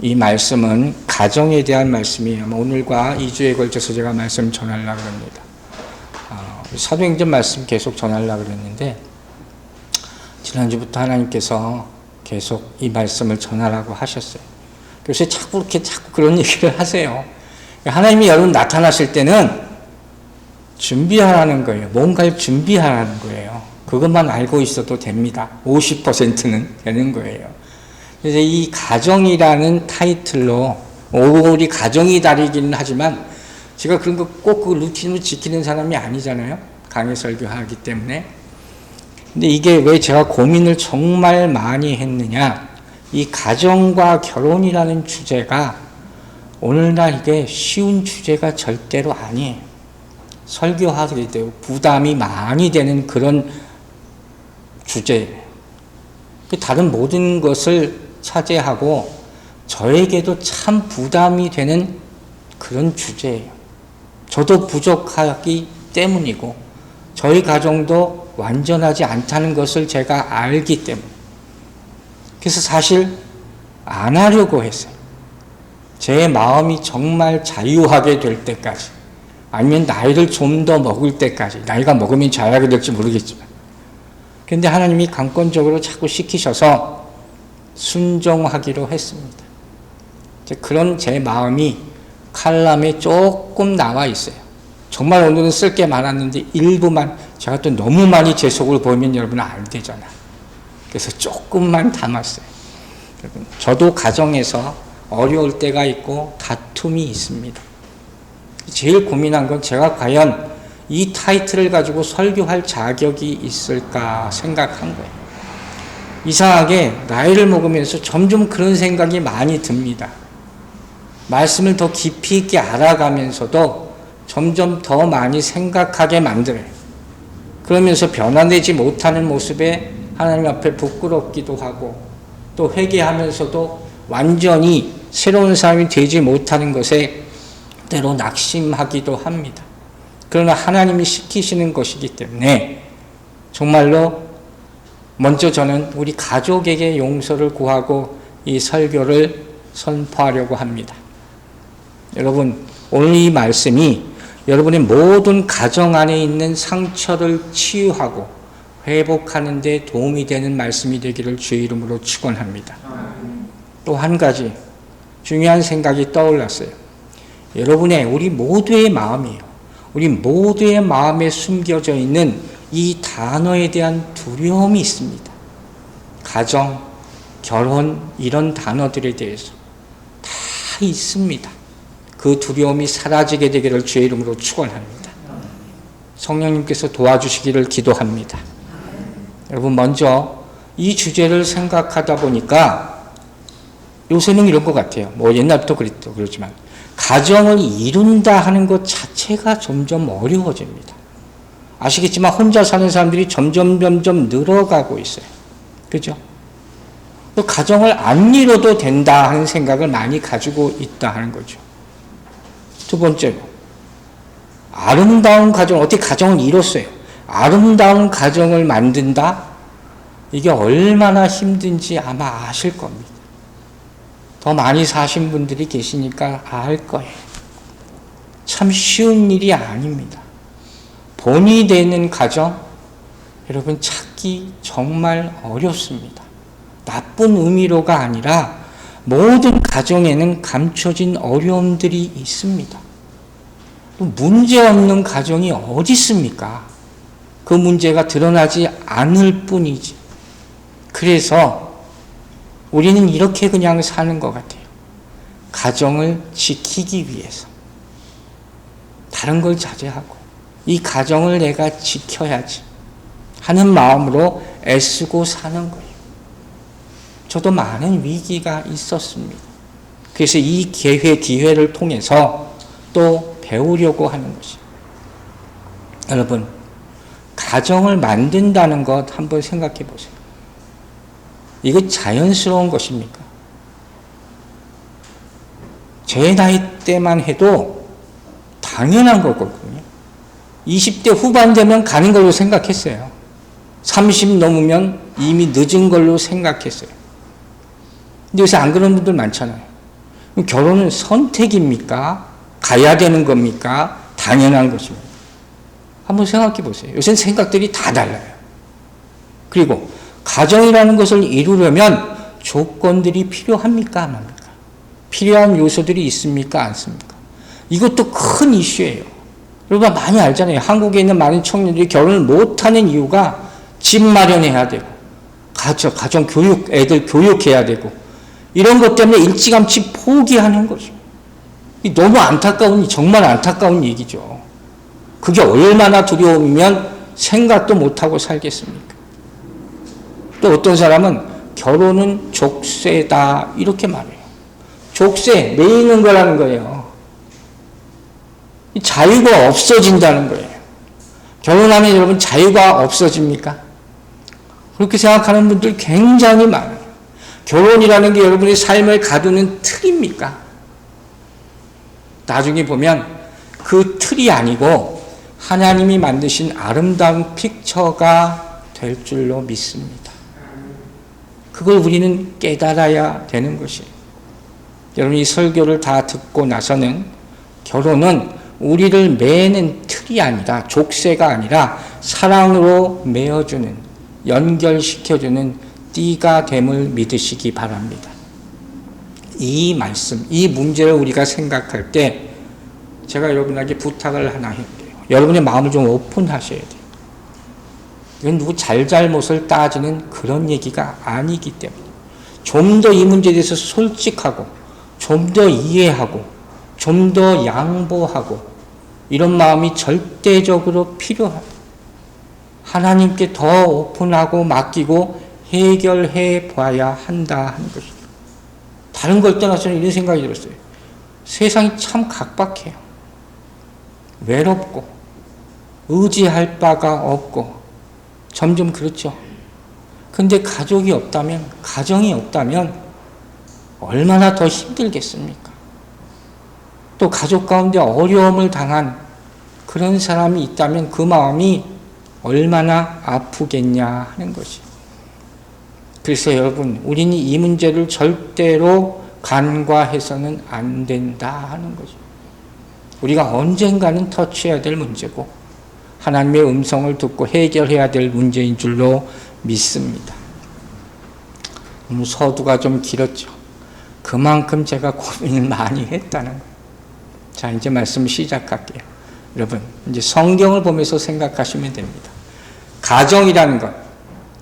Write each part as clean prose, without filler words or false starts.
이 말씀은 가정에 대한 말씀이에요. 오늘과 2주에 걸쳐서 제가 말씀 전하려고 합니다. 사도행전 말씀 계속 전하려고 그랬는데 지난주부터 하나님께서 계속 이 말씀을 전하라고 하셨어요. 그래서 자꾸 그런 얘기를 하세요. 하나님이 여러분 나타나실 때는 준비하라는 거예요. 뭔가를 준비하라는 거예요. 그것만 알고 있어도 됩니다. 50%는 되는 거예요. 그래서 이 가정이라는 타이틀로 우리 가정이 다르기는 하지만 제가 그런 거 꼭 그 루틴으로 지키는 사람이 아니잖아요. 강의 설교하기 때문에. 근데 이게 왜 제가 고민을 정말 많이 했느냐. 이 가정과 결혼이라는 주제가 오늘날 이게 쉬운 주제가 절대로 아니에요. 설교하게 되고 부담이 많이 되는 그런 주제예요. 다른 모든 것을 차지하고 저에게도 참 부담이 되는 그런 주제예요. 저도 부족하기 때문이고 저희 가정도 완전하지 않다는 것을 제가 알기 때문에 그래서 사실 안 하려고 했어요. 제 마음이 정말 자유하게 될 때까지 아니면 나이를 좀 더 먹을 때까지 나이가 먹으면 자유하게 될지 모르겠지만 그런데 하나님이 강권적으로 자꾸 시키셔서 순종하기로 했습니다. 그런 제 마음이 칼럼에 조금 나와 있어요. 정말 오늘은 쓸 게 많았는데 일부만 제가 또 너무 많이 제 속을 보이면 여러분은 안 되잖아. 그래서 조금만 담았어요. 저도 가정에서 어려울 때가 있고 다툼이 있습니다. 제일 고민한 건 제가 과연 이 타이틀을 가지고 설교할 자격이 있을까 생각한 거예요. 이상하게 나이를 먹으면서 점점 그런 생각이 많이 듭니다. 말씀을 더 깊이 있게 알아가면서도 점점 더 많이 생각하게 만들어요. 그러면서 변화되지 못하는 모습에 하나님 앞에 부끄럽기도 하고 또 회개하면서도 완전히 새로운 사람이 되지 못하는 것에 때로 낙심하기도 합니다. 그러나 하나님이 시키시는 것이기 때문에 정말로 먼저 저는 우리 가족에게 용서를 구하고 이 설교를 선포하려고 합니다. 여러분, 오늘 이 말씀이 여러분의 모든 가정 안에 있는 상처를 치유하고 회복하는 데 도움이 되는 말씀이 되기를 주의 이름으로 축원합니다. 또 한 가지 중요한 생각이 떠올랐어요. 여러분의 우리 모두의 마음이에요. 우리 모두의 마음에 숨겨져 있는 이 단어에 대한 두려움이 있습니다. 가정, 결혼 이런 단어들에 대해서 다 있습니다. 그 두려움이 사라지게 되기를 주의 이름으로 축원합니다. 성령님께서 도와주시기를 기도합니다. 여러분 먼저 이 주제를 생각하다 보니까 요새는 이런 것 같아요. 옛날부터 그렇지만 가정을 이룬다 하는 것 자체가 점점 어려워집니다. 아시겠지만 혼자 사는 사람들이 점점 늘어가고 있어요. 그죠? 또 가정을 안 이뤄도 된다 하는 생각을 많이 가지고 있다 하는 거죠. 두 번째로 아름다운 가정, 어떻게 가정을 이뤘어요? 아름다운 가정을 만든다? 이게 얼마나 힘든지 아마 아실 겁니다. 더 많이 사신 분들이 계시니까 알 거예요. 참 쉬운 일이 아닙니다. 본이 되는 가정, 여러분 찾기 정말 어렵습니다. 나쁜 의미로가 아니라 모든 가정에는 감춰진 어려움들이 있습니다. 문제 없는 가정이 어디 있습니까? 그 문제가 드러나지 않을 뿐이지. 그래서 우리는 이렇게 그냥 사는 것 같아요. 가정을 지키기 위해서. 다른 걸 자제하고 이 가정을 내가 지켜야지 하는 마음으로 애쓰고 사는 거예요. 저도 많은 위기가 있었습니다. 그래서 이 기회를 통해서 또 배우려고 하는 것이에요. 여러분, 가정을 만든다는 것 한번 생각해 보세요. 이거 자연스러운 것입니까? 제 나이 때만 해도 당연한 거거든요. 20대 후반 되면 가는 걸로 생각했어요. 30 넘으면 이미 늦은 걸로 생각했어요. 근데 요새 안 그런 분들 많잖아요. 그럼 결혼은 선택입니까? 가야 되는 겁니까? 당연한 것입니다. 한번 생각해 보세요. 요새는 생각들이 다 달라요. 그리고 가정이라는 것을 이루려면 조건들이 필요합니까? 안 합니까? 필요한 요소들이 있습니까? 않습니까? 이것도 큰 이슈예요. 여러분 많이 알잖아요. 한국에 있는 많은 청년들이 결혼을 못하는 이유가 집 마련해야 되고 가정 교육, 애들 교육해야 되고 이런 것 때문에 일찌감치 포기하는 거죠. 너무 안타까운, 정말 안타까운 얘기죠. 그게 얼마나 두려우면 생각도 못하고 살겠습니까? 또 어떤 사람은 결혼은 족쇄다 이렇게 말해요. 족쇄, 매이는 거라는 거예요. 자유가 없어진다는 거예요. 결혼하면 여러분 자유가 없어집니까? 그렇게 생각하는 분들 굉장히 많아요. 결혼이라는 게 여러분의 삶을 가두는 틀입니까? 나중에 보면 그 틀이 아니고 하나님이 만드신 아름다운 픽처가 될 줄로 믿습니다. 그걸 우리는 깨달아야 되는 것이에요. 여러분 이 설교를 다 듣고 나서는 결혼은 우리를 매는 틀이 아니라 족쇄가 아니라 사랑으로 메어주는 연결시켜주는 띠가 됨을 믿으시기 바랍니다. 이 말씀, 이 문제를 우리가 생각할 때 제가 여러분에게 부탁을 하나 해요. 여러분의 마음을 좀 오픈하셔야 돼요. 이건 누구 잘잘못을 따지는 그런 얘기가 아니기 때문에 좀 더 이 문제에 대해서 솔직하고 좀 더 이해하고 좀 더 양보하고 이런 마음이 절대적으로 필요합니다. 하나님께 더 오픈하고 맡기고 해결해 봐야 한다 하는 것이죠. 다른 걸 떠나서는 이런 생각이 들었어요. 세상이 참 각박해요. 외롭고 의지할 바가 없고 점점 그렇죠. 근데 가족이 없다면, 가정이 없다면 얼마나 더 힘들겠습니까? 또 가족 가운데 어려움을 당한 그런 사람이 있다면 그 마음이 얼마나 아프겠냐 하는 것이. 그래서 여러분, 우리는 이 문제를 절대로 간과해서는 안 된다 하는 거죠. 우리가 언젠가는 터치해야 될 문제고 하나님의 음성을 듣고 해결해야 될 문제인 줄로 믿습니다. 서두가 좀 길었죠. 그만큼 제가 고민을 많이 했다는 거예요. 자, 이제 말씀 시작할게요. 여러분, 이제 성경을 보면서 생각하시면 됩니다. 가정이라는 것,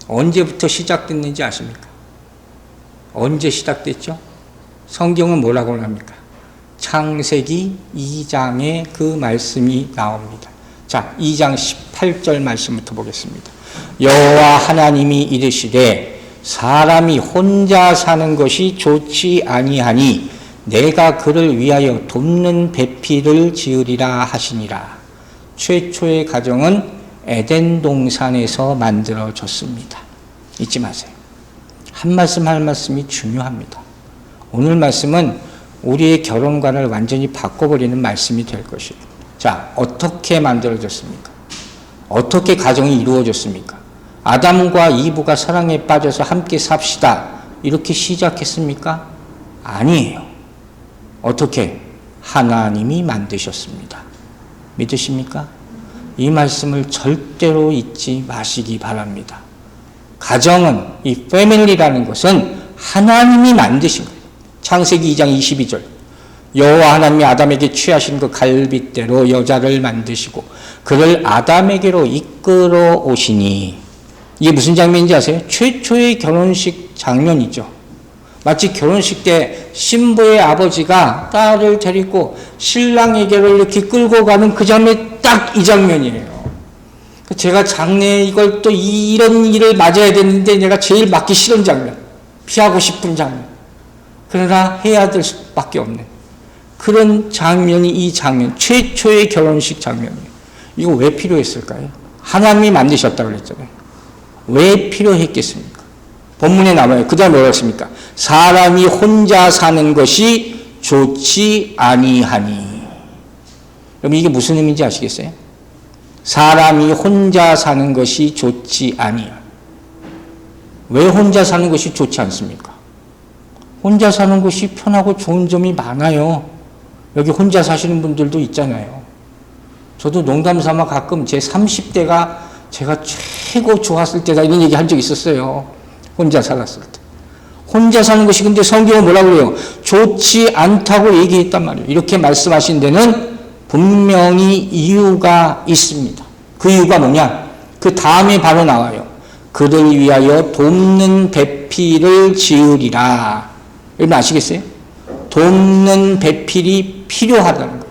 언제부터 시작됐는지 아십니까? 언제 시작됐죠? 성경은 뭐라고 합니까? 창세기 2장에 그 말씀이 나옵니다. 자, 2장 18절 말씀부터 보겠습니다. 여호와 하나님이 이르시되 사람이 혼자 사는 것이 좋지 아니하니 내가 그를 위하여 돕는 배필을 지으리라 하시니라. 최초의 가정은 에덴 동산에서 만들어졌습니다. 잊지 마세요. 한 말씀 한 말씀이 중요합니다. 오늘 말씀은 우리의 결혼관을 완전히 바꿔버리는 말씀이 될 것이에요. 자, 어떻게 만들어졌습니까? 어떻게 가정이 이루어졌습니까? 아담과 이브가 사랑에 빠져서 함께 삽시다 이렇게 시작했습니까? 아니에요. 어떻게? 하나님이 만드셨습니다. 믿으십니까? 이 말씀을 절대로 잊지 마시기 바랍니다. 가정은, 이 패밀리라는 것은 하나님이 만드신 거예요. 창세기 2장 22절. 여호와 하나님이 아담에게 취하신 그 갈빗대로 여자를 만드시고 그를 아담에게로 이끌어 오시니. 이게 무슨 장면인지 아세요? 최초의 결혼식 장면이죠. 마치 결혼식 때 신부의 아버지가 딸을 데리고 신랑에게로 이렇게 끌고 가는 그 장면이 딱 이 장면이에요. 제가 장래에 이걸 또 이런 일을 맞아야 되는데 내가 제일 맞기 싫은 장면, 피하고 싶은 장면, 그러나 해야 될 수밖에 없는 그런 장면이 이 장면, 최초의 결혼식 장면이에요. 이거 왜 필요했을까요? 하나님이 만드셨다고 그랬잖아요. 왜 필요했겠습니까? 본문에 나와요. 그 다음에 뭐라고 했습니까? 사람이 혼자 사는 것이 좋지 아니하니. 여러분 이게 무슨 의미인지 아시겠어요? 사람이 혼자 사는 것이 좋지 아니하니. 왜 혼자 사는 것이 좋지 않습니까? 혼자 사는 것이 편하고 좋은 점이 많아요. 여기 혼자 사시는 분들도 있잖아요. 저도 농담 삼아 가끔 제 30대가 제가 최고 좋았을 때다 이런 얘기 한 적 있었어요. 혼자 살았을 때. 혼자 사는 것이 근데 성경은 뭐라고 그래요? 좋지 않다고 얘기했단 말이에요. 이렇게 말씀하신 데는 분명히 이유가 있습니다. 그 이유가 뭐냐? 그 다음에 바로 나와요. 그들 위하여 돕는 배필을 지으리라. 여러분 아시겠어요? 돕는 배필이 필요하다는 거예요.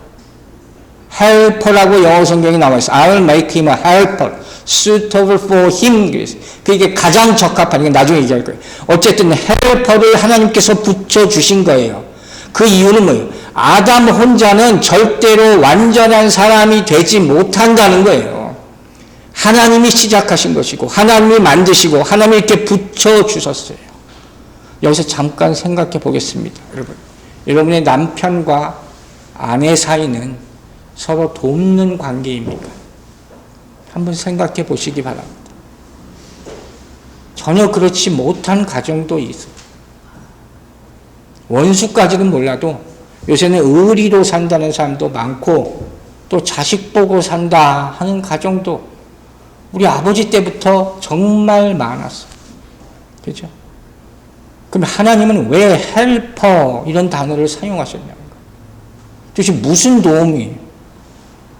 helper라고 영어 성경에 나와 있어요. I'll make him a helper suitable for him. 그게 가장 적합한, 이건 나중에 얘기할 거예요. 어쨌든 helper를 하나님께서 붙여주신 거예요. 그 이유는 뭐예요? 아담 혼자는 절대로 완전한 사람이 되지 못한다는 거예요. 하나님이 시작하신 것이고 하나님이 만드시고 하나님이 이렇게 붙여주셨어요. 여기서 잠깐 생각해 보겠습니다. 여러분, 여러분의 남편과 아내 사이는 서로 돕는 관계입니까? 한번 생각해 보시기 바랍니다. 전혀 그렇지 못한 가정도 있어요. 원수까지는 몰라도 요새는 의리로 산다는 사람도 많고 또 자식 보고 산다 하는 가정도 우리 아버지 때부터 정말 많았어요. 그죠? 그럼 하나님은 왜 헬퍼 이런 단어를 사용하셨냐는 거예요. 도대체 무슨 도움이에요?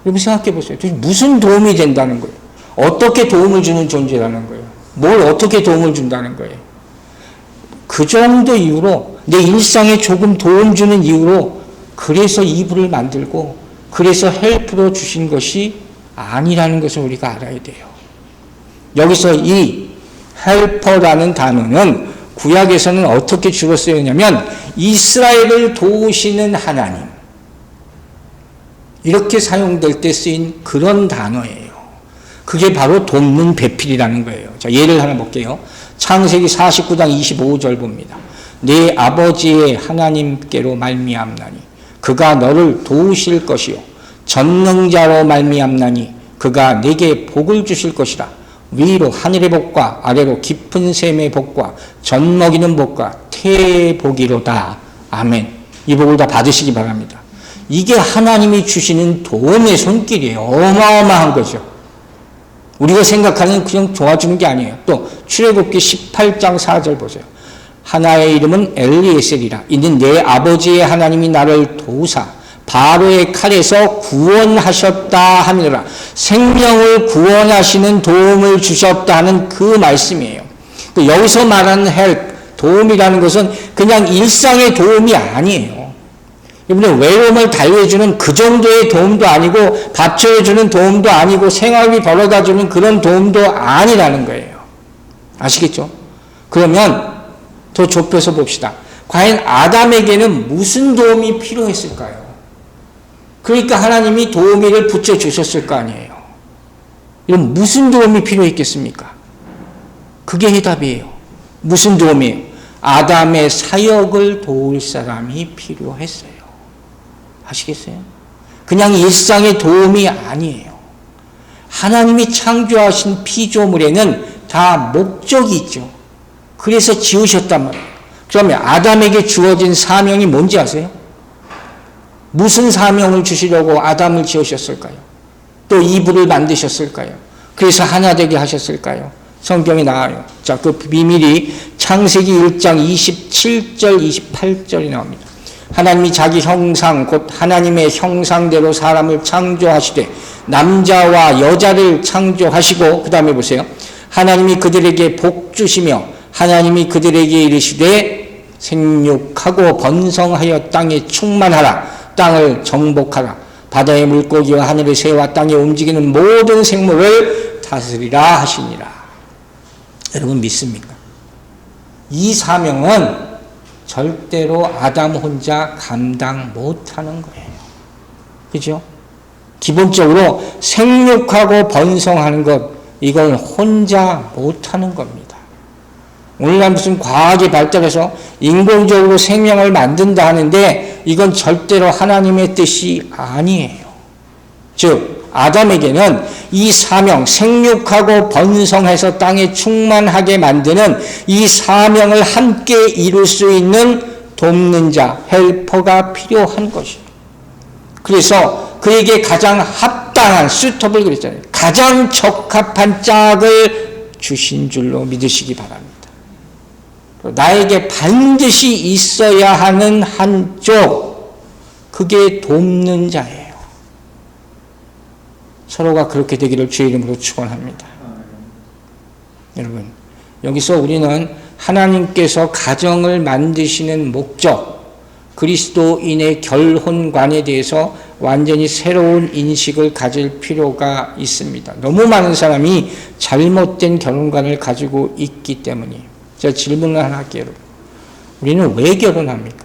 여러분 생각해 보세요. 도대체 무슨 도움이 된다는 거예요? 어떻게 도움을 주는 존재라는 거예요? 뭘 어떻게 도움을 준다는 거예요? 그 정도 이유로 내 일상에 조금 도움 주는 이유로 그래서 이불을 만들고 그래서 헬프로 주신 것이 아니라는 것을 우리가 알아야 돼요. 여기서 이 헬퍼라는 단어는 구약에서는 어떻게 주로 쓰였냐면 이스라엘을 도우시는 하나님, 이렇게 사용될 때 쓰인 그런 단어예요. 그게 바로 돕는 배필이라는 거예요. 자, 예를 하나 볼게요. 창세기 49장 25절 봅니다. 내 아버지의 하나님께로 말미암나니 그가 너를 도우실 것이요 전능자로 말미암나니 그가 내게 복을 주실 것이라. 위로 하늘의 복과 아래로 깊은 샘의 복과 젖 먹이는 복과 태의 복이로다. 아멘. 이 복을 다 받으시기 바랍니다. 이게 하나님이 주시는 도움의 손길이에요. 어마어마한 거죠. 우리가 생각하는 그냥 도와주는 게 아니에요. 또 출애굽기 18장 4절 보세요. 하나의 이름은 엘리에셀이라. 이는 내 아버지의 하나님이 나를 도우사 바로의 칼에서 구원하셨다 하느니라. 생명을 구원하시는 도움을 주셨다는 그 말씀이에요. 여기서 말하는 help, 도움이라는 것은 그냥 일상의 도움이 아니에요. 여러분, 외로움을 달래주는 그 정도의 도움도 아니고 밥 차려주는 도움도 아니고 생활비 벌어다주는 그런 도움도 아니라는 거예요. 아시겠죠? 그러면 더 좁혀서 봅시다. 과연 아담에게는 무슨 도움이 필요했을까요? 그러니까 하나님이 도우미를 붙여주셨을 거 아니에요. 이런 무슨 도움이 필요했겠습니까? 그게 해답이에요. 무슨 도움이에요? 아담의 사역을 도울 사람이 필요했어요. 아시겠어요? 그냥 일상의 도움이 아니에요. 하나님이 창조하신 피조물에는 다 목적이 있죠. 그래서 지으셨단 말이에요. 그러면 아담에게 주어진 사명이 뭔지 아세요? 무슨 사명을 주시려고 아담을 지으셨을까요? 또 이불을 만드셨을까요? 그래서 하나 되게 하셨을까요? 성경에 나와요. 자, 그 비밀이 창세기 1장 27절 28절이 나옵니다. 하나님이 자기 형상 곧 하나님의 형상대로 사람을 창조하시되 남자와 여자를 창조하시고 그 다음에 보세요. 하나님이 그들에게 복 주시며 하나님이 그들에게 이르시되 생육하고 번성하여 땅에 충만하라. 땅을 정복하라. 바다의 물고기와 하늘의 새와 땅에 움직이는 모든 생물을 다스리라 하시니라. 여러분 믿습니까? 이 사명은 절대로 아담 혼자 감당 못하는 거예요. 그죠? 기본적으로 생육하고 번성하는 것, 이걸 혼자 못하는 겁니다. 오늘날 무슨 과학이 발달해서 인공적으로 생명을 만든다 하는데 이건 절대로 하나님의 뜻이 아니에요. 즉 아담에게는 이 사명, 생육하고 번성해서 땅에 충만하게 만드는 이 사명을 함께 이룰 수 있는 돕는 자, 헬퍼가 필요한 것이에요. 그래서 그에게 가장 합당한, 수터블 그랬잖아요. 가장 적합한 짝을 주신 줄로 믿으시기 바랍니다. 나에게 반드시 있어야 하는 한쪽, 그게 돕는 자예요. 서로가 그렇게 되기를 주의 이름으로 축원합니다. 여러분, 여기서 우리는 하나님께서 가정을 만드시는 목적, 그리스도인의 결혼관에 대해서 완전히 새로운 인식을 가질 필요가 있습니다. 너무 많은 사람이 잘못된 결혼관을 가지고 있기 때문이에요. 제가 질문을 하나 할게요. 우리는 왜 결혼합니까?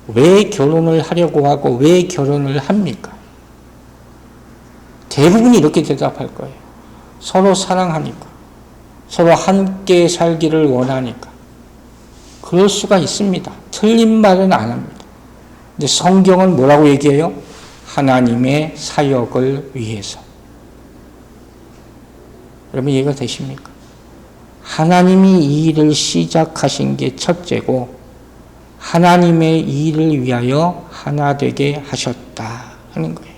왜 결혼을 하려고 하고 왜 결혼을 합니까? 대부분이 이렇게 대답할 거예요. 서로 사랑하니까. 서로 함께 살기를 원하니까. 그럴 수가 있습니다. 틀린 말은 안 합니다. 근데 성경은 뭐라고 얘기해요? 하나님의 사역을 위해서. 여러분 이해가 되십니까? 하나님이 이 일을 시작하신 게 첫째고 하나님의 일을 위하여 하나 되게 하셨다 하는 거예요.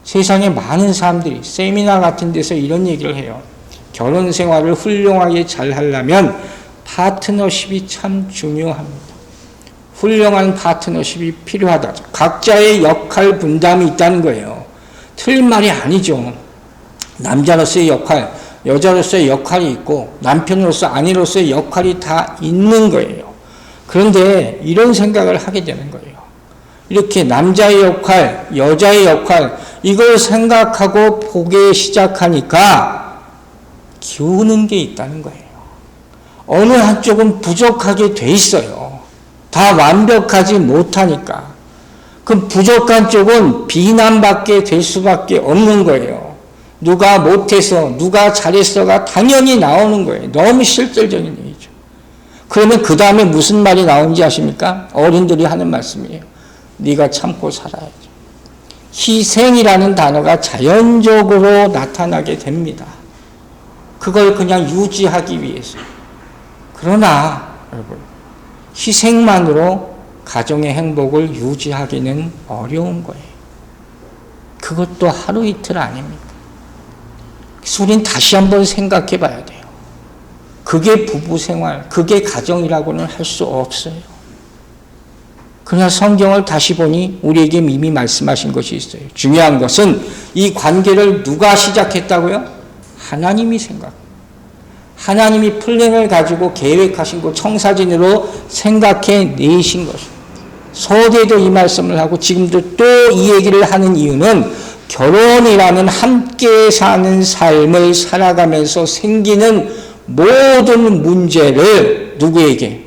세상에 많은 사람들이 세미나 같은 데서 이런 얘기를 해요. 결혼 생활을 훌륭하게 잘 하려면 파트너십이 참 중요합니다. 훌륭한 파트너십이 필요하다. 각자의 역할 분담이 있다는 거예요. 틀린 말이 아니죠. 남자로서의 역할, 여자로서의 역할이 있고 남편으로서 아내로서의 역할이 다 있는 거예요. 그런데 이런 생각을 하게 되는 거예요. 이렇게 남자의 역할, 여자의 역할 이걸 생각하고 보기 시작하니까 기우는 게 있다는 거예요. 어느 한쪽은 부족하게 돼 있어요. 다 완벽하지 못하니까. 그럼 부족한 쪽은 비난받게 될 수밖에 없는 거예요. 누가 못해서 누가 잘했어가 당연히 나오는 거예요. 너무 실질적인 얘기죠. 그러면 그 다음에 무슨 말이 나오는지 아십니까? 어른들이 하는 말씀이에요. 네가 참고 살아야죠. 희생이라는 단어가 자연적으로 나타나게 됩니다. 그걸 그냥 유지하기 위해서. 그러나 여러분 희생만으로 가정의 행복을 유지하기는 어려운 거예요. 그것도 하루 이틀 아닙니다. 그래서 우린 다시 한번 생각해 봐야 돼요. 그게 부부생활, 그게 가정이라고는 할 수 없어요. 그러나 성경을 다시 보니 우리에게 이미 말씀하신 것이 있어요. 중요한 것은 이 관계를 누가 시작했다고요? 하나님이 하나님이 플랜을 가지고 계획하신 것, 청사진으로 생각해 내신 것입니다. 서대도 이 말씀을 하고 지금도 또 이 얘기를 하는 이유는 결혼이라는 함께 사는 삶을 살아가면서 생기는 모든 문제를 누구에게?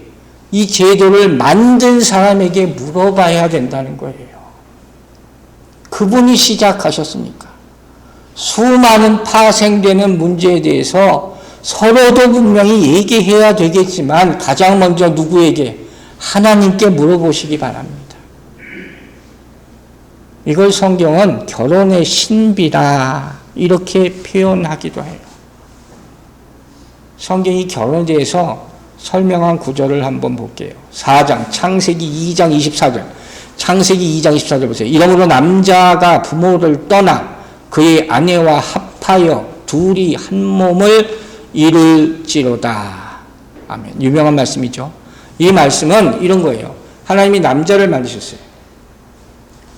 이 제도를 만든 사람에게 물어봐야 된다는 거예요. 그분이 시작하셨으니까. 수많은 파생되는 문제에 대해서 서로도 분명히 얘기해야 되겠지만 가장 먼저 누구에게? 하나님께 물어보시기 바랍니다. 이걸 성경은 결혼의 신비라 이렇게 표현하기도 해요. 성경이 결혼에 대해서 설명한 구절을 한번 볼게요. 4장, 창세기 2장 24절. 창세기 2장 24절 보세요. 이러므로 남자가 부모를 떠나 그의 아내와 합하여 둘이 한 몸을 이룰지로다. 아멘. 유명한 말씀이죠. 이 말씀은 이런 거예요. 하나님이 남자를 만드셨어요.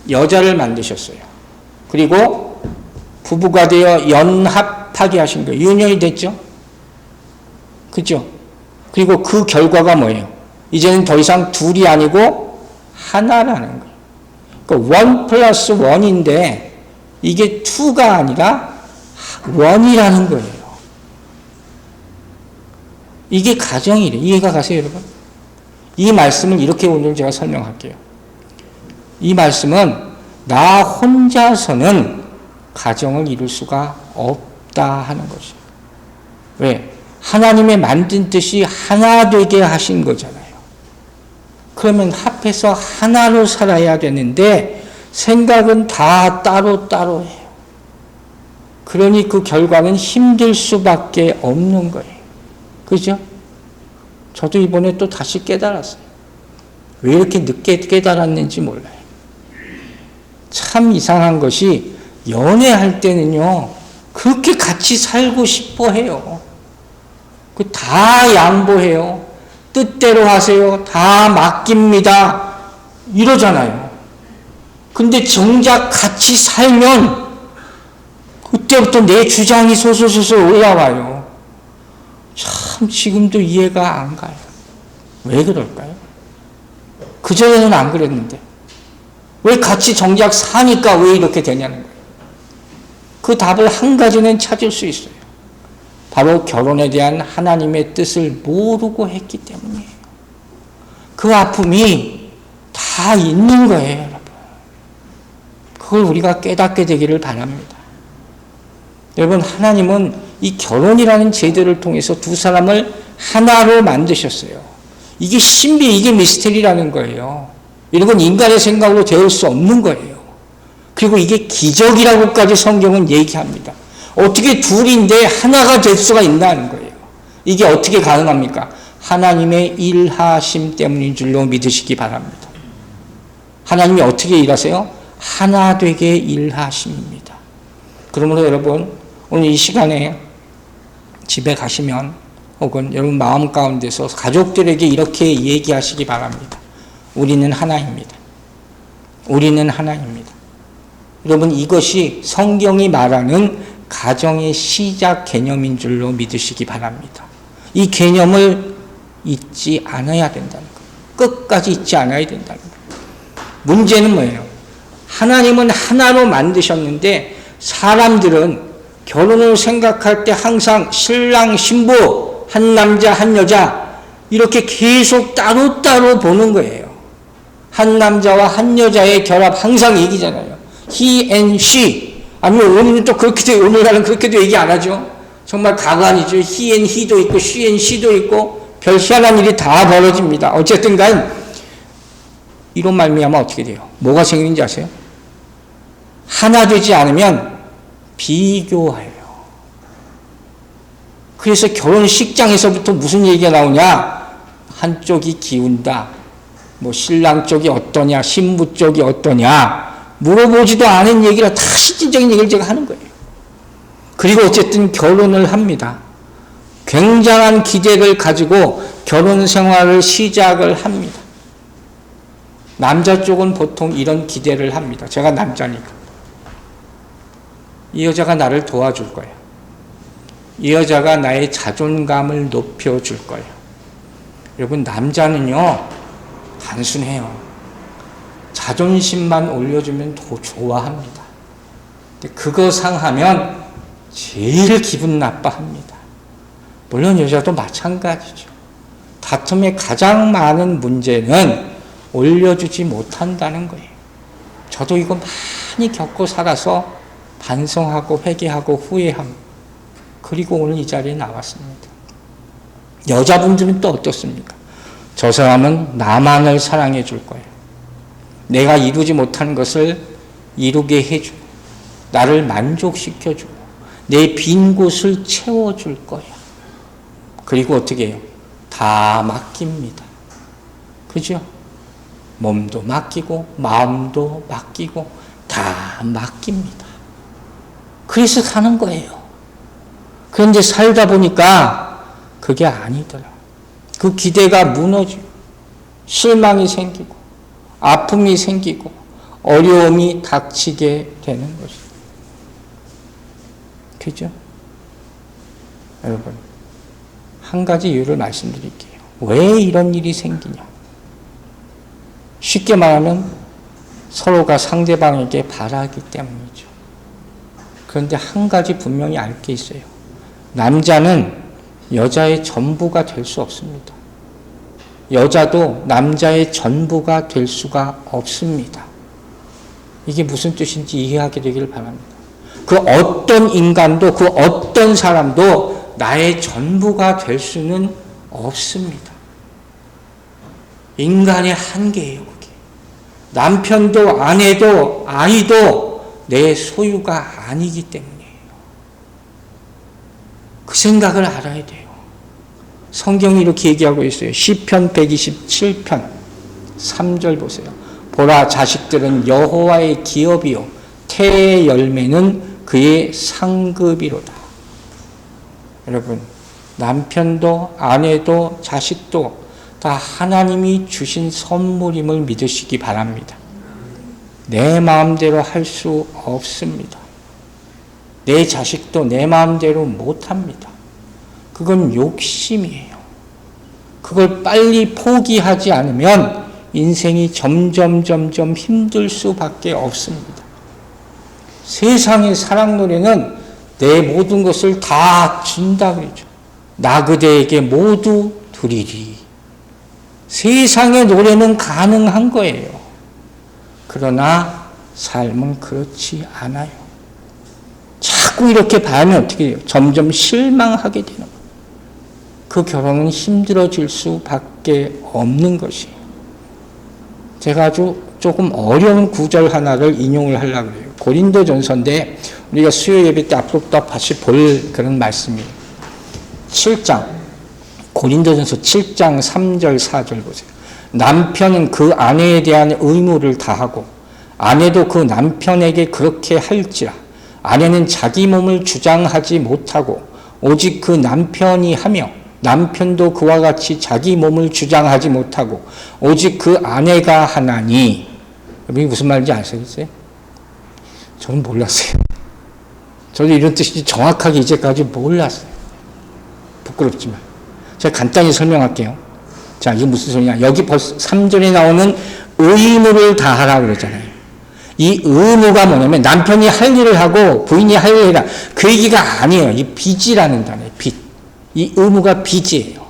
여자를 만드셨어요. 그리고 부부가 되어 연합하게 하신 거예요. 유년이 됐죠? 그죠? 그리고 그 결과가 뭐예요? 이제는 더 이상 둘이 아니고 하나라는 거예요. 그러니까 1 플러스 1인데 이게 2가 아니라 1이라는 거예요. 이게 가정이래. 이해가 가세요, 여러분? 이 말씀을 이렇게 오늘 제가 설명할게요. 이 말씀은 나 혼자서는 가정을 이룰 수가 없다 하는 것이에요. 왜? 하나님의 만든 뜻이 하나 되게 하신 거잖아요. 그러면 합해서 하나로 살아야 되는데 생각은 다 따로따로 해요. 그러니 그 결과는 힘들 수밖에 없는 거예요. 그죠? 저도 이번에 또 다시 깨달았어요. 왜 이렇게 늦게 깨달았는지 몰라요. 참 이상한 것이 연애할 때는요, 그렇게 같이 살고 싶어 해요. 다 양보해요. 뜻대로 하세요. 다 맡깁니다. 이러잖아요. 근데 정작 같이 살면 그때부터 내 주장이 소솔소솔 올라와요. 참 지금도 이해가 안 가요. 왜 그럴까요? 그전에는 안 그랬는데 왜 같이 정작 사니까 왜 이렇게 되냐는 거예요. 그 답을 한 가지는 찾을 수 있어요. 바로 결혼에 대한 하나님의 뜻을 모르고 했기 때문이에요. 그 아픔이 다 있는 거예요, 여러분. 그걸 우리가 깨닫게 되기를 바랍니다. 여러분, 하나님은 이 결혼이라는 제도를 통해서 두 사람을 하나로 만드셨어요. 이게 신비, 이게 미스테리라는 거예요. 이런 건 인간의 생각으로 되올 수 없는 거예요. 그리고 이게 기적이라고까지 성경은 얘기합니다. 어떻게 둘인데 하나가 될 수가 있나는 거예요. 이게 어떻게 가능합니까? 하나님의 일하심 때문인 줄로 믿으시기 바랍니다. 하나님이 어떻게 일하세요? 하나 되게 일하심입니다. 그러므로 여러분, 오늘 이 시간에 집에 가시면 혹은 여러분 마음 가운데서 가족들에게 이렇게 얘기하시기 바랍니다. 우리는 하나입니다. 우리는 하나입니다. 여러분, 이것이 성경이 말하는 가정의 시작 개념인 줄로 믿으시기 바랍니다. 이 개념을 잊지 않아야 된다는 거예요. 끝까지 잊지 않아야 된다는 거예요. 문제는 뭐예요? 하나님은 하나로 만드셨는데 사람들은 결혼을 생각할 때 항상 신랑 신부 한 남자 한 여자 이렇게 계속 따로따로 보는 거예요. 한 남자와 한 여자의 결합 항상 얘기잖아요. he and she. 아니면 오늘은 또 그렇게도, 오늘날은 그렇게도 얘기 안 하죠. 정말 가관이죠. he and he도 있고 she and she도 있고 별 희한한 일이 다 벌어집니다. 어쨌든 간 이런 말미암아 어떻게 돼요? 뭐가 생기는지 아세요? 하나 되지 않으면 비교해요. 그래서 결혼식장에서부터 무슨 얘기가 나오냐? 한쪽이 기운다. 뭐 신랑 쪽이 어떠냐, 신부 쪽이 어떠냐, 물어보지도 않은 얘기를 다 실질적인 얘기를 제가 하는 거예요. 그리고 어쨌든 결혼을 합니다. 굉장한 기대를 가지고 결혼 생활을 시작을 합니다. 남자 쪽은 보통 이런 기대를 합니다. 제가 남자니까. 이 여자가 나를 도와줄 거야. 이 여자가 나의 자존감을 높여줄 거야. 여러분, 남자는요, 단순해요. 자존심만 올려주면 더 좋아합니다. 근데 그거 상하면 제일 기분 나빠합니다. 물론 여자도 마찬가지죠. 다툼의 가장 많은 문제는 올려주지 못한다는 거예요. 저도 이거 많이 겪고 살아서 반성하고 회개하고 후회하고 그리고 오늘 이 자리에 나왔습니다. 여자분들은 또 어떻습니까? 저 사람은 나만을 사랑해 줄 거예요. 내가 이루지 못한 것을 이루게 해주고 나를 만족시켜주고 내 빈 곳을 채워줄 거야. 그리고 어떻게 해요? 다 맡깁니다. 그죠? 몸도 맡기고 마음도 맡기고 다 맡깁니다. 그래서 사는 거예요. 그런데 살다 보니까 그게 아니더라. 그 기대가 무너지고 실망이 생기고 아픔이 생기고 어려움이 닥치게 되는 것이죠. 그죠? 여러분, 한 가지 이유를 말씀드릴게요. 왜 이런 일이 생기냐? 쉽게 말하면 서로가 상대방에게 바라기 때문이죠. 그런데 한 가지 분명히 알 게 있어요. 남자는 여자의 전부가 될 수 없습니다. 여자도 남자의 전부가 될 수가 없습니다. 이게 무슨 뜻인지 이해하게 되기를 바랍니다. 그 어떤 인간도 그 어떤 사람도 나의 전부가 될 수는 없습니다. 인간의 한계예요, 그게. 남편도 아내도 아이도 내 소유가 아니기 때문이에요. 그 생각을 알아야 돼요. 성경이 이렇게 얘기하고 있어요. 시편 127편 3절 보세요. 보라, 자식들은 여호와의 기업이요 태의 열매는 그의 상급이로다. 여러분, 남편도 아내도 자식도 다 하나님이 주신 선물임을 믿으시기 바랍니다. 내 마음대로 할 수 없습니다. 내 자식도 내 마음대로 못합니다. 그건 욕심이에요. 그걸 빨리 포기하지 않으면 인생이 점점 힘들 수밖에 없습니다. 세상의 사랑 노래는 내 모든 것을 다 준다 그러죠. 나 그대에게 모두 드리리. 세상의 노래는 가능한 거예요. 그러나 삶은 그렇지 않아요. 자꾸 이렇게 봐면 어떻게 돼요? 점점 실망하게 되는 거예요. 그 결혼은 힘들어질 수밖에 없는 것이에요. 제가 아주 조금 어려운 구절 하나를 인용을 하려고 해요. 고린도전서인데 우리가 수요 예배 때 앞으로 또 다시 볼 그런 말씀이에요. 7장 고린도전서 7장 3절 4절 보세요. 남편은 그 아내에 대한 의무를 다하고 아내도 그 남편에게 그렇게 할지라. 아내는 자기 몸을 주장하지 못하고 오직 그 남편이 하며 남편도 그와 같이 자기 몸을 주장하지 못하고 오직 그 아내가 하나니. 이게 무슨 말인지 아시겠어요? 저는 몰랐어요. 저도 이런 뜻인지 정확하게 이제까지 몰랐어요. 부끄럽지만 제가 간단히 설명할게요. 자, 이게 무슨 소리냐? 여기 벌써 3절에 나오는 의무를 다하라 그러잖아요. 이 의무가 뭐냐면 남편이 할 일을 하고 부인이 할 일을 해라. 그 얘기가 아니에요. 이 빚이라는 단어예요. 빚. 이 의무가 빚이에요.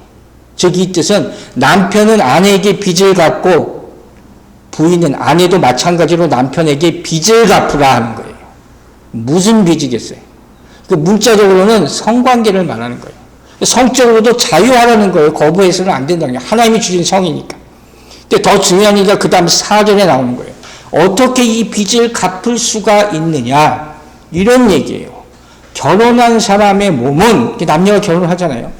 즉 이 뜻은 남편은 아내에게 빚을 갚고 부인은 아내도 마찬가지로 남편에게 빚을 갚으라 하는 거예요. 무슨 빚이겠어요? 그 문자적으로는 성관계를 말하는 거예요. 성적으로도 자유하라는 거예요. 거부해서는 안 된다는 거예요. 하나님이 주신 성이니까. 근데 더 중요한 얘기가 그 다음 4절에 나오는 거예요. 어떻게 이 빚을 갚을 수가 있느냐? 이런 얘기예요. 결혼한 사람의 몸은, 남녀가 결혼을 하잖아요.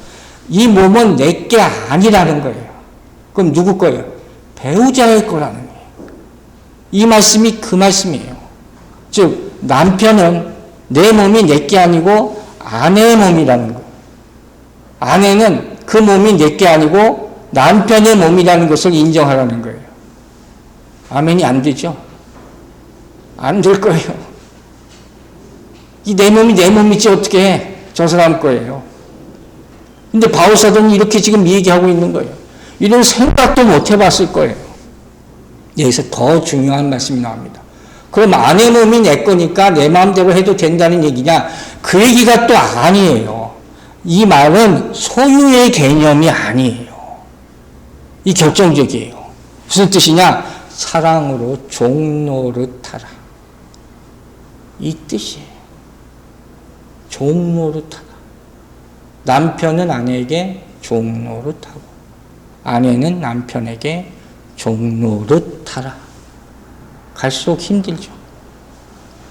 이 몸은 내게 아니라는 거예요. 그럼 누구 거예요? 배우자의 거라는 거예요. 이 말씀이 그 말씀이에요. 즉 남편은 내 몸이 내게 아니고 아내의 몸이라는 거예요. 아내는 그 몸이 내게 아니고 남편의 몸이라는 것을 인정하라는 거예요. 아멘이 안 되죠? 안 될 거예요. 이 내 몸이 내 몸이지 어떻게 해? 저 사람 거예요. 근데 바울사도는 이렇게 지금 얘기하고 있는 거예요. 이런 생각도 못 해봤을 거예요. 여기서 더 중요한 말씀이 나옵니다. 그럼 아내 몸이 내 거니까 내 마음대로 해도 된다는 얘기냐? 그 얘기가 또 아니에요. 이 말은 소유의 개념이 아니에요. 이 결정적이에요. 무슨 뜻이냐? 사랑으로 종노릇하라. 이 뜻이에요. 종노릇하라. 남편은 아내에게 종노릇하고 아내는 남편에게 종노릇하라. 갈수록 힘들죠.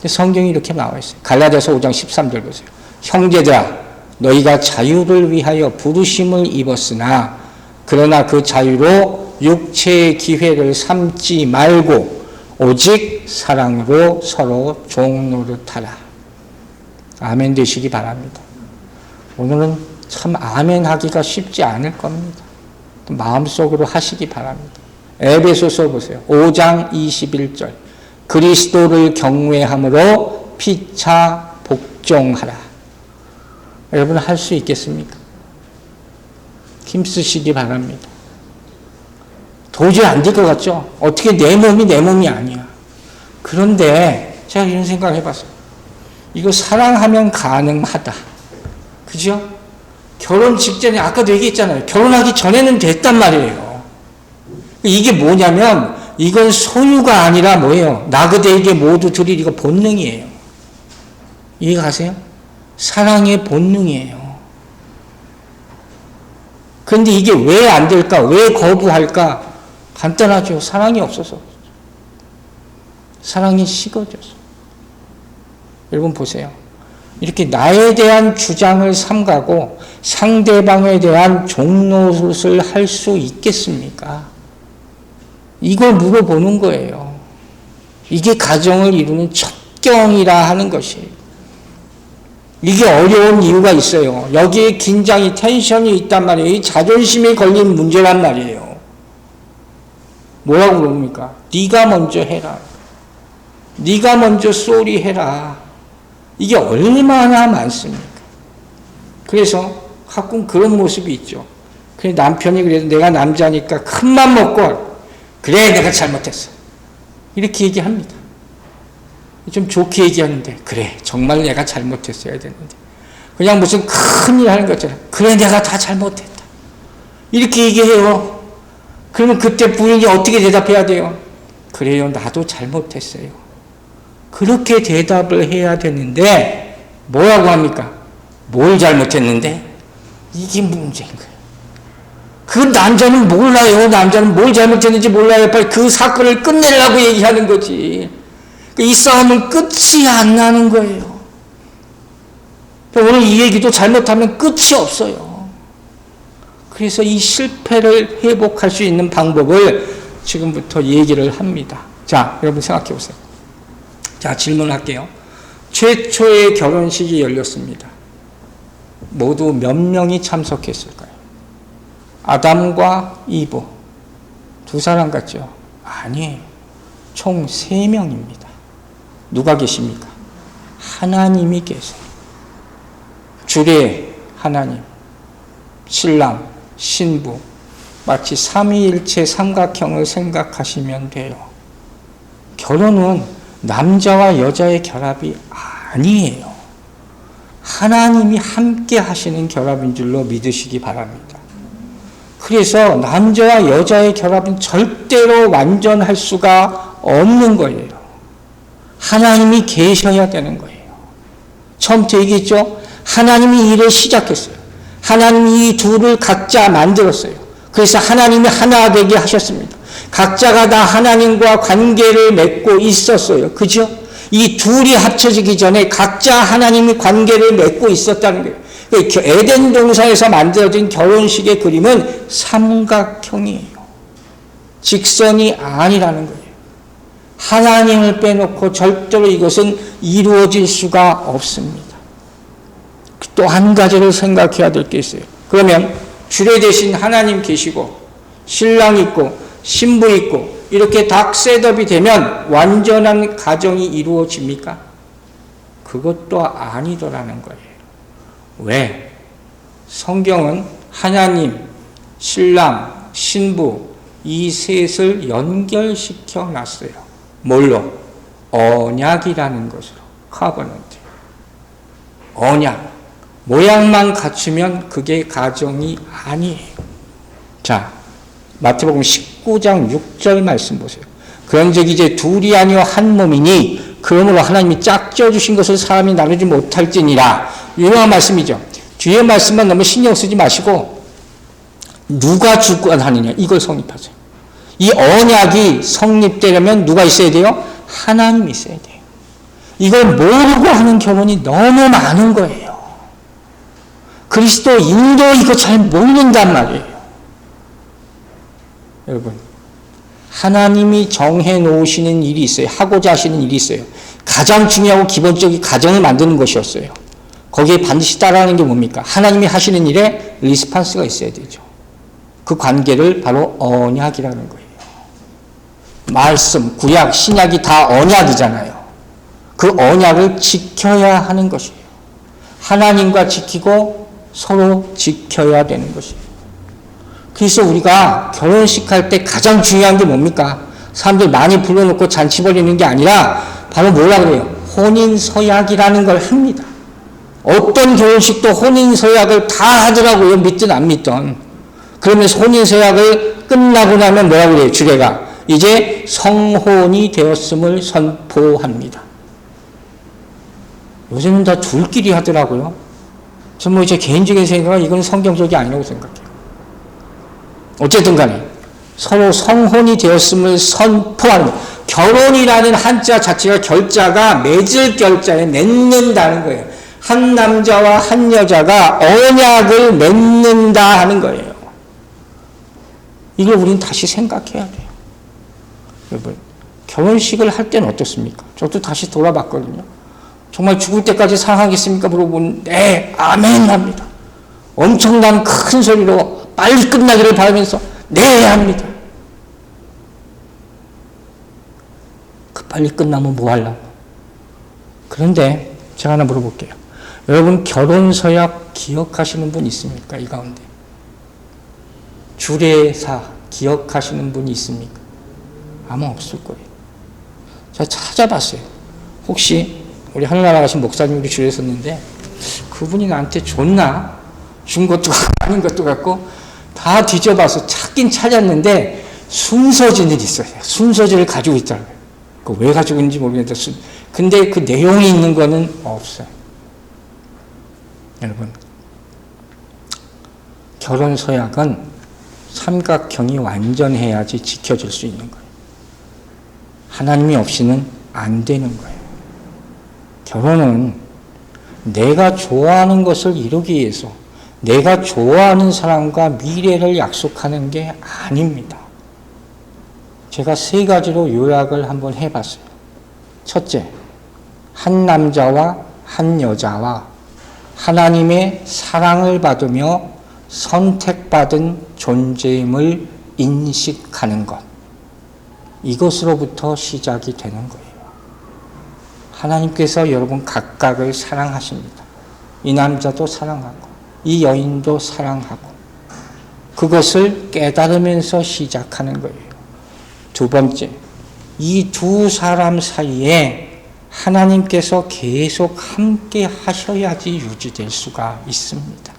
성경이 이렇게 나와 있어요. 갈라디아서 5장 13절 보세요. 형제들아, 너희가 자유를 위하여 부르심을 입었으나 그러나 그 자유로 육체의 기회를 삼지 말고 오직 사랑으로 서로 종노릇하라. 아멘 되시기 바랍니다. 오늘은 참 아멘 하기가 쉽지 않을 겁니다. 마음속으로 하시기 바랍니다. 에베소서 보세요. 5장 21절. 그리스도를 경외함으로 피차 복종하라. 여러분 할 수 있겠습니까? 힘쓰시기 바랍니다. 도저히 안 될 것 같죠? 어떻게 내 몸이 내 몸이 아니야. 그런데 제가 이런 생각을 해봤어요. 이거 사랑하면 가능하다. 그죠? 결혼 직전에 아까도 얘기했잖아요. 결혼하기 전에는 됐단 말이에요. 이게 뭐냐면 이건 소유가 아니라 뭐예요? 나 그대에게 모두 드릴 이거 본능이에요. 이해 가세요? 사랑의 본능이에요. 그런데 이게 왜 안 될까? 왜 거부할까? 간단하죠. 사랑이 없어서. 사랑이 식어져서. 여러분 보세요. 이렇게 나에 대한 주장을 삼가고 상대방에 대한 종노릇을 할 수 있겠습니까? 이걸 물어보는 거예요. 이게 가정을 이루는 첩경이라 하는 것이에요. 이게 어려운 이유가 있어요. 여기에 긴장이, 텐션이 있단 말이에요. 이 자존심에 걸린 문제란 말이에요. 뭐라고 그럽니까? 네가 먼저 해라. 네가 먼저 쏘리 해라. 이게 얼마나 많습니까? 그래서 가끔 그런 모습이 있죠. 그래, 남편이 그래도 내가 남자니까 큰맘 먹고 그래 내가 잘못했어. 이렇게 얘기합니다. 좀 좋게 얘기하는데 그래 정말 내가 잘못했어야 되는데 그냥 무슨 큰일 하는 것처럼 그래 내가 다 잘못했다. 이렇게 얘기해요. 그러면 그때 부인이 어떻게 대답해야 돼요? 그래요 나도 잘못했어요. 그렇게 대답을 해야 되는데 뭐라고 합니까? 뭘 잘못했는데? 이게 문제인 거예요. 그 남자는 몰라요. 남자는 뭘 잘못했는지 몰라요. 빨리 그 사건을 끝내려고 얘기하는 거지. 이 싸움은 끝이 안 나는 거예요. 오늘 이 얘기도 잘못하면 끝이 없어요. 그래서 이 실패를 회복할 수 있는 방법을 지금부터 얘기를 합니다. 자, 여러분 생각해 보세요. 자, 질문할게요. 최초의 결혼식이 열렸습니다. 모두 몇 명이 참석했을까요? 아담과 이브 두 사람 같죠? 아니에요. 총 3명입니다. 누가 계십니까? 하나님이 계세요. 주례 하나님, 신랑, 신부 마치 삼위일체 삼각형을 생각하시면 돼요. 결혼은 남자와 여자의 결합이 아니에요. 하나님이 함께 하시는 결합인 줄로 믿으시기 바랍니다. 그래서 남자와 여자의 결합은 절대로 완전할 수가 없는 거예요. 하나님이 계셔야 되는 거예요. 처음부터 얘기했죠? 하나님이 일을 시작했어요. 하나님이 이 둘을 각자 만들었어요. 그래서 하나님이 하나 되게 하셨습니다. 각자가 다 하나님과 관계를 맺고 있었어요. 그죠? 이 둘이 합쳐지기 전에 각자 하나님이 관계를 맺고 있었다는 거예요. 에덴 동산에서 만들어진 결혼식의 그림은 삼각형이에요. 직선이 아니라는 거예요. 하나님을 빼놓고 절대로 이것은 이루어질 수가 없습니다. 또 한 가지를 생각해야 될 게 있어요. 그러면 주례 대신 하나님 계시고 신랑 있고 신부 있고 이렇게 딱 셋업이 되면 완전한 가정이 이루어집니까? 그것도 아니더라는 거예요. 왜? 성경은 하나님, 신랑, 신부 이 셋을 연결시켜 놨어요. 뭘로? 언약이라는 것으로. 커버넌트. 언약. 모양만 갖추면 그게 가정이 아니에요. 자, 마태복음 19장 6절 말씀 보세요. 그런즉 이제 둘이 아니요 한 몸이니 그러므로 하나님이 짝지어 주신 것을 사람이 나누지 못할지니라. 유명한 말씀이죠. 뒤에 말씀만 너무 신경 쓰지 마시고 누가 주관하느냐 이걸 성립하세요. 이 언약이 성립되려면 누가 있어야 돼요? 하나님이 있어야 돼요. 이걸 모르고 하는 결혼이 너무 많은 거예요. 그리스도인도 이거 잘 모른단 말이에요. 여러분, 하나님이 정해 놓으시는 일이 있어요. 하고자 하시는 일이 있어요. 가장 중요하고 기본적인 가정을 만드는 것이었어요. 거기에 반드시 따라하는 게 뭡니까? 하나님이 하시는 일에 리스판스가 있어야 되죠. 그 관계를 바로 언약이라는 거예요. 말씀, 구약, 신약이 다 언약이잖아요. 그 언약을 지켜야 하는 것이에요. 하나님과 지키고 서로 지켜야 되는 것이에요. 그래서 우리가 결혼식 할 때 가장 중요한 게 뭡니까? 사람들 많이 불러놓고 잔치 벌이는 게 아니라 바로 뭐라 그래요? 혼인서약이라는 걸 합니다. 어떤 결혼식도 혼인서약을 다 하더라고요. 믿든 안 믿든. 그러면서 혼인서약을 끝나고 나면 뭐라 그래요? 주례가 이제 성혼이 되었음을 선포합니다. 요즘은 다 둘끼리 하더라고요. 저는 제 개인적인 생각은 이건 성경적이 아니라고 생각해요. 어쨌든 간에 서로 성혼이 되었음을 선포하는 거예요. 결혼이라는 한자 자체가 결자가 맺을 결자에 맺는다는 거예요. 한 남자와 한 여자가 언약을 맺는다 하는 거예요. 이걸 우리는 다시 생각해야 돼요. 여러분, 결혼식을 할 때는 어떻습니까? 저도 다시 돌아봤거든요. 정말 죽을 때까지 사랑하겠습니까? 물어보면 네, 아멘 합니다. 엄청난 큰 소리로 빨리 끝나기를 바라면서 네 합니다. 그 빨리 끝나면 뭐 하려고? 그런데 제가 하나 물어볼게요. 여러분 결혼 서약 기억하시는 분 있습니까? 이 가운데 주례사 기억하시는 분이 있습니까? 아마 없을 거예요. 제가 찾아봤어요. 혹시 우리 하늘나라 가신 목사님이 주례서였는데 그분이 나한테 줬나? 준 것도 같고 아닌 것도 같고 다 뒤져봐서 찾긴 찾았는데 순서지는 있어요. 순서지를 가지고 있더라고요. 왜 가지고 있는지 모르겠는데 근데 그 내용이 있는 거는 없어요. 여러분, 결혼 서약은 삼각형이 완전해야지 지켜질 수 있는 거예요. 하나님이 없이는 안 되는 거예요. 결혼은 내가 좋아하는 것을 이루기 위해서 내가 좋아하는 사람과 미래를 약속하는 게 아닙니다. 제가 3가지로 요약을 한번 해봤어요. 첫째, 한 남자와 한 여자와 하나님의 사랑을 받으며 선택받은 존재임을 인식하는 것. 이것으로부터 시작이 되는 거예요. 하나님께서 여러분 각각을 사랑하십니다. 이 남자도 사랑하고 이 여인도 사랑하고 그것을 깨달으면서 시작하는 거예요. 두 번째, 이 두 사람 사이에 하나님께서 계속 함께 하셔야지 유지될 수가 있습니다.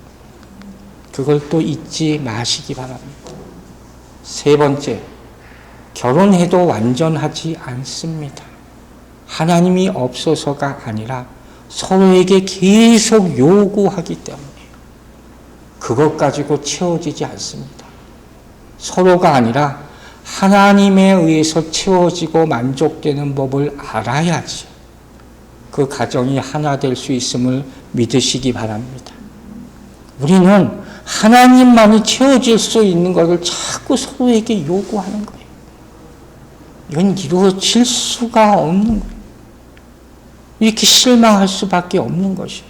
그걸 또 잊지 마시기 바랍니다. 세 번째, 결혼해도 완전하지 않습니다. 하나님이 없어서가 아니라 서로에게 계속 요구하기 때문에 그것 가지고 채워지지 않습니다. 서로가 아니라 하나님에 의해서 채워지고 만족되는 법을 알아야지 그 가정이 하나 될 수 있음을 믿으시기 바랍니다. 우리는 하나님만이 채워질 수 있는 것을 자꾸 서로에게 요구하는 거예요. 이건 이루어질 수가 없는 거예요. 이렇게 실망할 수밖에 없는 것이에요.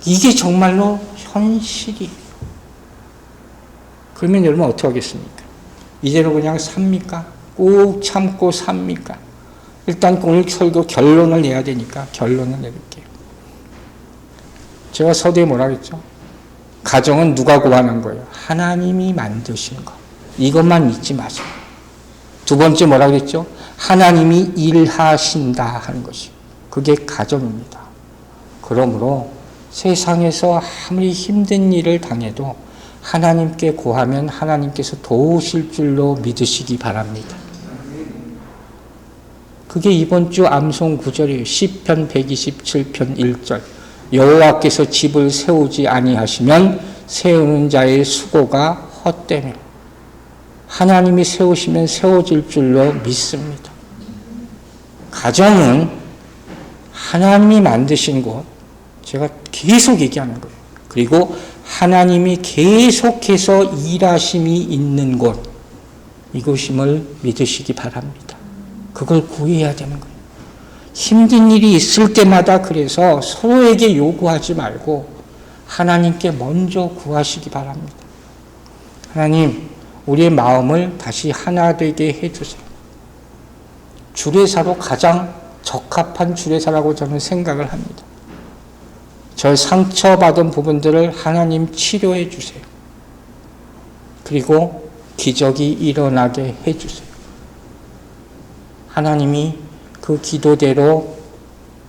이게 정말로 현실이에요. 그러면 여러분 어떻게 하겠습니까? 이대로 그냥 삽니까? 꼭 참고 삽니까? 일단 오늘 설교 결론을 내야 되니까 결론을 내릴게요. 제가 서두에 뭐라 그랬죠? 가정은 누가 고안한 거예요? 하나님이 만드신 거. 이것만 잊지 마세요. 두 번째 뭐라 그랬죠? 하나님이 일하신다 하는 것이. 그게 가정입니다. 그러므로 세상에서 아무리 힘든 일을 당해도 하나님께 고하면 하나님께서 도우실 줄로 믿으시기 바랍니다. 그게 이번 주 암송 구절이에요. 시편 127편 1절. 여호와께서 집을 세우지 아니하시면 세우는 자의 수고가 헛되며 하나님이 세우시면 세워질 줄로 믿습니다. 가정은 하나님이 만드신 곳, 제가 계속 얘기하는 거예요. 그리고 하나님이 계속해서 일하심이 있는 곳, 이곳임을 믿으시기 바랍니다. 그걸 구해야 되는 거예요. 힘든 일이 있을 때마다 그래서 서로에게 요구하지 말고 하나님께 먼저 구하시기 바랍니다. 하나님, 우리의 마음을 다시 하나 되게 해주세요. 주례사로 가장 적합한 주례사라고 저는 생각을 합니다. 저 상처받은 부분들을 하나님 치료해 주세요. 그리고 기적이 일어나게 해 주세요. 하나님이 그 기도대로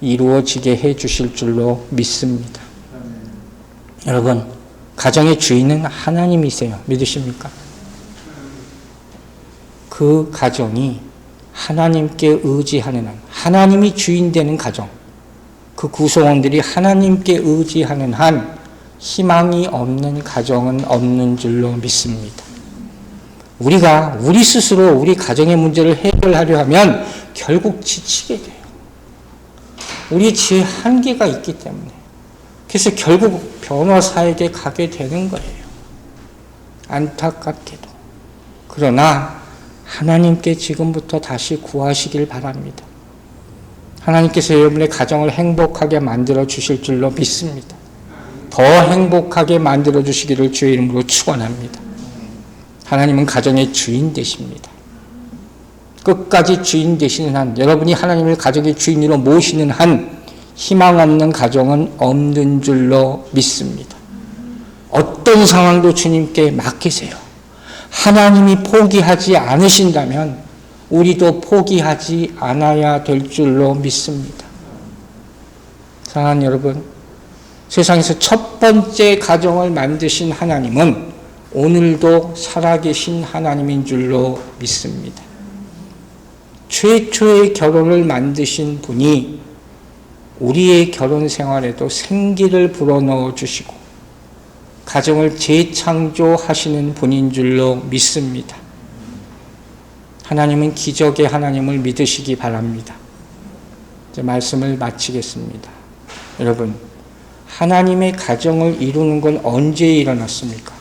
이루어지게 해 주실 줄로 믿습니다. 여러분, 가정의 주인은 하나님이세요. 믿으십니까? 그 가정이 하나님께 의지하는 한, 하나님이 주인 되는 가정, 그 구성원들이 하나님께 의지하는 한 희망이 없는 가정은 없는 줄로 믿습니다. 우리가 우리 스스로 우리 가정의 문제를 해결하려 하면 결국 지치게 돼요. 우리 지혜에 한계가 있기 때문에. 그래서 결국 변호사에게 가게 되는 거예요. 안타깝게도. 그러나 하나님께 지금부터 다시 구하시길 바랍니다. 하나님께서 여러분의 가정을 행복하게 만들어 주실 줄로 믿습니다. 더 행복하게 만들어 주시기를 주의 이름으로 축원합니다. 하나님은 가정의 주인 되십니다. 끝까지 주인 되시는 한, 여러분이 하나님을 가정의 주인으로 모시는 한 희망 없는 가정은 없는 줄로 믿습니다. 어떤 상황도 주님께 맡기세요. 하나님이 포기하지 않으신다면 우리도 포기하지 않아야 될 줄로 믿습니다. 사랑하는 여러분, 세상에서 첫 번째 가정을 만드신 하나님은 오늘도 살아계신 하나님인 줄로 믿습니다. 최초의 결혼을 만드신 분이 우리의 결혼 생활에도 생기를 불어넣어 주시고 가정을 재창조하시는 분인 줄로 믿습니다. 하나님은 기적의 하나님을 믿으시기 바랍니다. 이제 말씀을 마치겠습니다. 여러분, 하나님의 가정을 이루는 건 언제 일어났습니까?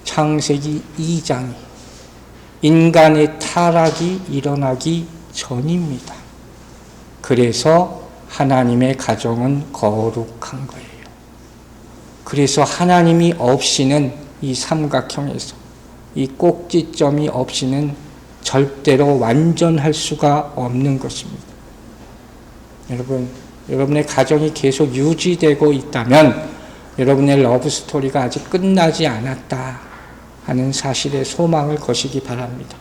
창세기 2장이 인간의 타락이 일어나기 전입니다. 그래서 하나님의 가정은 거룩한 거예요. 그래서 하나님이 없이는 이 삼각형에서 이 꼭지점이 없이는 절대로 완전할 수가 없는 것입니다. 여러분, 여러분의 가정이 계속 유지되고 있다면 여러분의 러브스토리가 아직 끝나지 않았다 하는 사실에 소망을 거시기 바랍니다.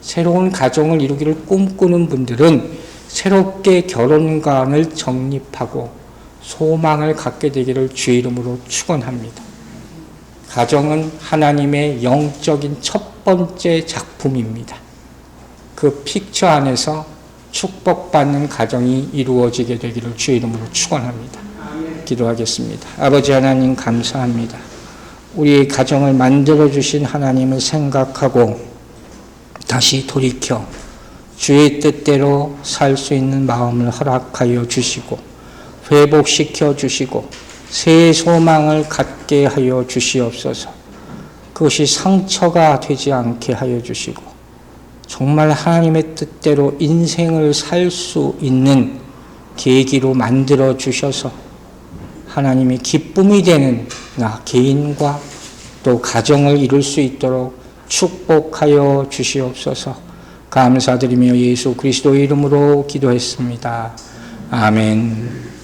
새로운 가정을 이루기를 꿈꾸는 분들은 새롭게 결혼관을 정립하고 소망을 갖게 되기를 주의 이름으로 축원합니다. 가정은 하나님의 영적인 첫 번째 작품입니다. 그 픽처 안에서 축복받는 가정이 이루어지게 되기를 주의 이름으로 축원합니다. 기도하겠습니다. 아버지 하나님 감사합니다. 우리의 가정을 만들어주신 하나님을 생각하고 다시 돌이켜 주의 뜻대로 살 수 있는 마음을 허락하여 주시고 회복시켜 주시고 새 소망을 갖게 하여 주시옵소서. 그것이 상처가 되지 않게 하여 주시고 정말 하나님의 뜻대로 인생을 살 수 있는 계기로 만들어 주셔서 하나님의 기쁨이 되는 나 개인과 또 가정을 이룰 수 있도록 축복하여 주시옵소서. 감사드리며 예수 그리스도의 이름으로 기도했습니다. 아멘.